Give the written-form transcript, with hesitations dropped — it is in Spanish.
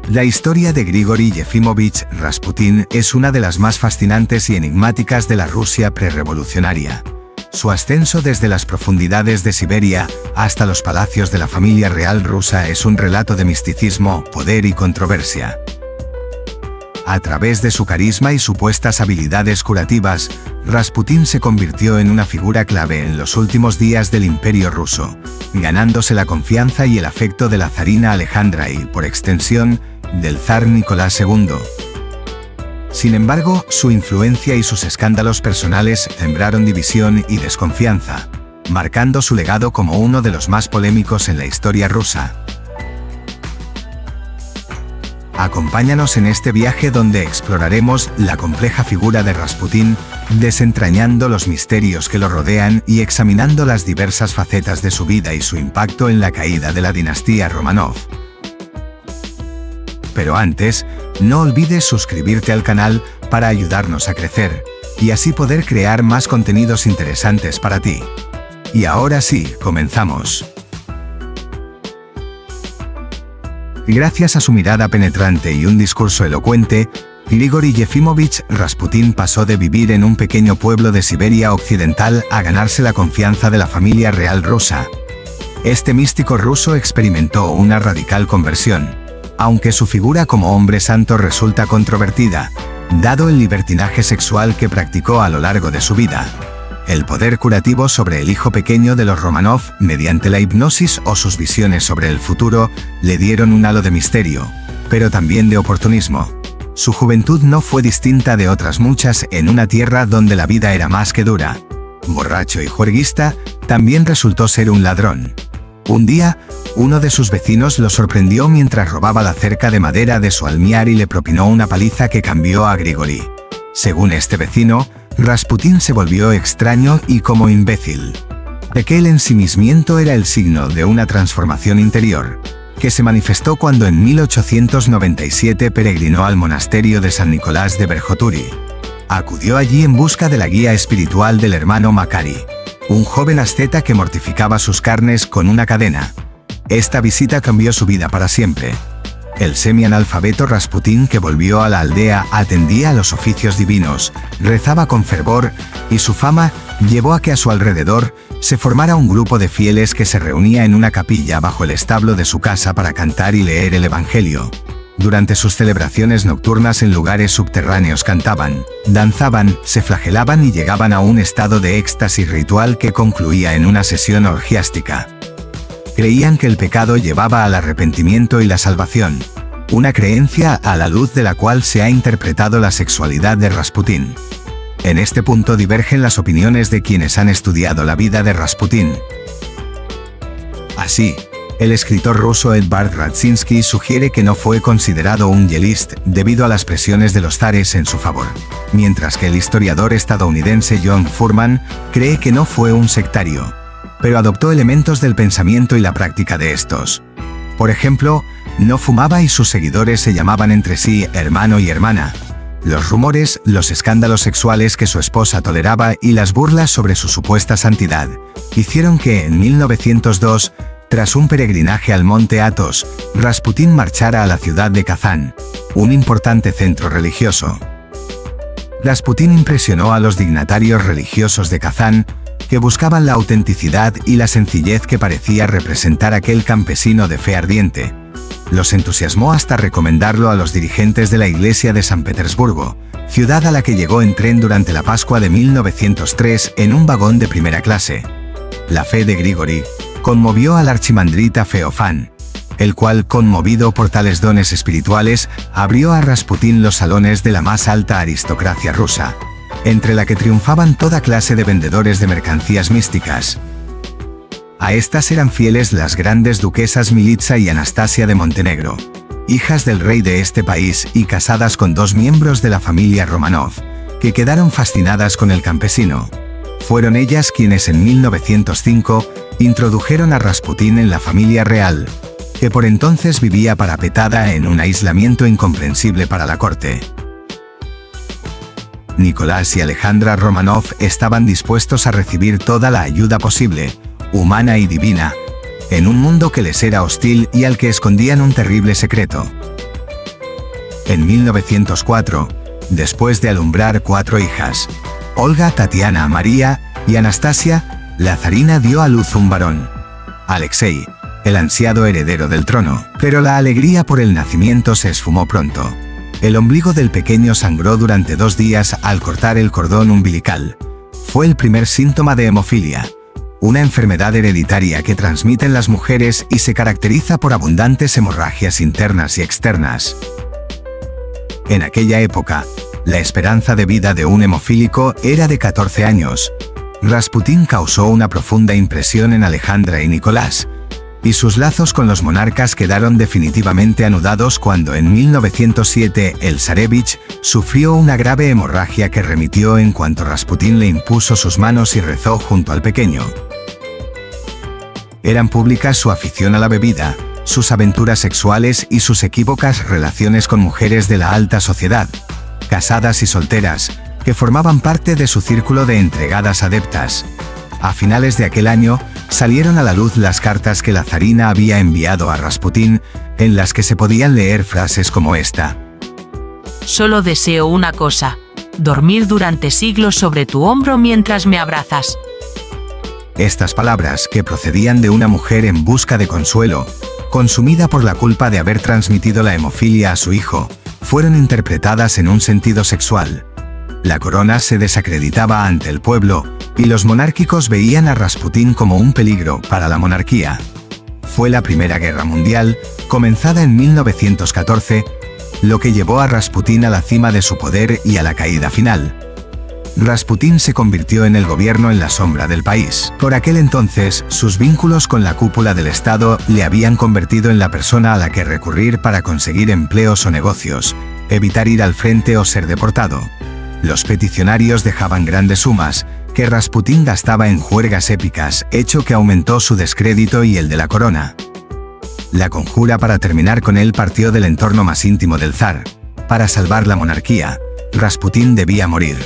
La historia de Grigori Yefimovich Rasputin es una de las más fascinantes y enigmáticas de la Rusia prerrevolucionaria. Su ascenso desde las profundidades de Siberia hasta los palacios de la familia real rusa es un relato de misticismo, poder y controversia. A través de su carisma y supuestas habilidades curativas, Rasputin se convirtió en una figura clave en los últimos días del Imperio ruso, ganándose la confianza y el afecto de la zarina Alejandra y, por extensión, del zar Nicolás II. Sin embargo, su influencia y sus escándalos personales sembraron división y desconfianza, marcando su legado como uno de los más polémicos en la historia rusa. Acompáñanos en este viaje donde exploraremos la compleja figura de Rasputin, desentrañando los misterios que lo rodean y examinando las diversas facetas de su vida y su impacto en la caída de la dinastía Romanov. Pero antes, no olvides suscribirte al canal para ayudarnos a crecer, y así poder crear más contenidos interesantes para ti. Y ahora sí, comenzamos. Gracias a su mirada penetrante y un discurso elocuente, Grigori Yefimovich Rasputin pasó de vivir en un pequeño pueblo de Siberia occidental a ganarse la confianza de la familia real rusa. Este místico ruso experimentó una radical conversión, aunque su figura como hombre santo resulta controvertida, dado el libertinaje sexual que practicó a lo largo de su vida. El poder curativo sobre el hijo pequeño de los Romanov, mediante la hipnosis o sus visiones sobre el futuro, le dieron un halo de misterio, pero también de oportunismo. Su juventud no fue distinta de otras muchas en una tierra donde la vida era más que dura. Borracho y juerguista, también resultó ser un ladrón. Un día, uno de sus vecinos lo sorprendió mientras robaba la cerca de madera de su almiar y le propinó una paliza que cambió a Grigori. Según este vecino, Rasputin se volvió extraño y como imbécil. Aquel ensimismamiento era el signo de una transformación interior, que se manifestó cuando en 1897 peregrinó al monasterio de San Nicolás de Verjoturi. Acudió allí en busca de la guía espiritual del hermano Makari, un joven asceta que mortificaba sus carnes con una cadena. Esta visita cambió su vida para siempre. El semianalfabeto Rasputin, que volvió a la aldea, atendía a los oficios divinos, rezaba con fervor, y su fama llevó a que a su alrededor se formara un grupo de fieles que se reunía en una capilla bajo el establo de su casa para cantar y leer el Evangelio. Durante sus celebraciones nocturnas en lugares subterráneos cantaban, danzaban, se flagelaban y llegaban a un estado de éxtasis ritual que concluía en una sesión orgiástica. Creían que el pecado llevaba al arrepentimiento y la salvación, una creencia a la luz de la cual se ha interpretado la sexualidad de Rasputin. En este punto divergen las opiniones de quienes han estudiado la vida de Rasputin. Así, el escritor ruso Edvard Radzinsky sugiere que no fue considerado un yelist debido a las presiones de los zares en su favor, mientras que el historiador estadounidense John Furman cree que no fue un sectario, pero adoptó elementos del pensamiento y la práctica de estos. Por ejemplo, no fumaba y sus seguidores se llamaban entre sí hermano y hermana. Los rumores, los escándalos sexuales que su esposa toleraba y las burlas sobre su supuesta santidad hicieron que en 1902, tras un peregrinaje al monte Athos, Rasputin marchara a la ciudad de Kazán, un importante centro religioso. Rasputin impresionó a los dignatarios religiosos de Kazán, que buscaban la autenticidad y la sencillez que parecía representar aquel campesino de fe ardiente. Los entusiasmó hasta recomendarlo a los dirigentes de la Iglesia de San Petersburgo, ciudad a la que llegó en tren durante la Pascua de 1903 en un vagón de primera clase. La fe de Grigori conmovió al archimandrita Feofán, el cual, conmovido por tales dones espirituales, abrió a Rasputin los salones de la más alta aristocracia rusa, entre la que triunfaban toda clase de vendedores de mercancías místicas. A estas eran fieles las grandes duquesas Militsa y Anastasia de Montenegro, hijas del rey de este país y casadas con dos miembros de la familia Romanov, que quedaron fascinadas con el campesino. Fueron ellas quienes en 1905 introdujeron a Rasputin en la familia real, que por entonces vivía parapetada en un aislamiento incomprensible para la corte. Nicolás y Alejandra Romanov estaban dispuestos a recibir toda la ayuda posible, humana y divina, en un mundo que les era hostil y al que escondían un terrible secreto. En 1904, después de alumbrar 4 hijas, Olga, Tatiana, María y Anastasia, la zarina dio a luz un varón, Alexei, el ansiado heredero del trono. Pero la alegría por el nacimiento se esfumó pronto. El ombligo del pequeño sangró durante 2 días al cortar el cordón umbilical. Fue el primer síntoma de hemofilia, una enfermedad hereditaria que transmiten las mujeres y se caracteriza por abundantes hemorragias internas y externas. En aquella época, la esperanza de vida de un hemofílico era de 14 años. Rasputín causó una profunda impresión en Alejandra y Nicolás, y sus lazos con los monarcas quedaron definitivamente anudados cuando en 1907 el zarevich sufrió una grave hemorragia que remitió en cuanto Rasputín le impuso sus manos y rezó junto al pequeño. Eran públicas su afición a la bebida, sus aventuras sexuales y sus equívocas relaciones con mujeres de la alta sociedad, casadas y solteras, que formaban parte de su círculo de entregadas adeptas. A finales de aquel año, salieron a la luz las cartas que la zarina había enviado a Rasputín, en las que se podían leer frases como esta: Solo deseo una cosa, dormir durante siglos sobre tu hombro mientras me abrazas. Estas palabras, que procedían de una mujer en busca de consuelo, consumida por la culpa de haber transmitido la hemofilia a su hijo, fueron interpretadas en un sentido sexual. La corona se desacreditaba ante el pueblo, y los monárquicos veían a Rasputín como un peligro para la monarquía. Fue la Primera Guerra Mundial, comenzada en 1914, lo que llevó a Rasputín a la cima de su poder y a la caída final. Rasputín se convirtió en el gobierno en la sombra del país. Por aquel entonces, sus vínculos con la cúpula del Estado le habían convertido en la persona a la que recurrir para conseguir empleos o negocios, evitar ir al frente o ser deportado. Los peticionarios dejaban grandes sumas, que Rasputín gastaba en juergas épicas, hecho que aumentó su descrédito y el de la corona. La conjura para terminar con él partió del entorno más íntimo del zar. Para salvar la monarquía, Rasputín debía morir.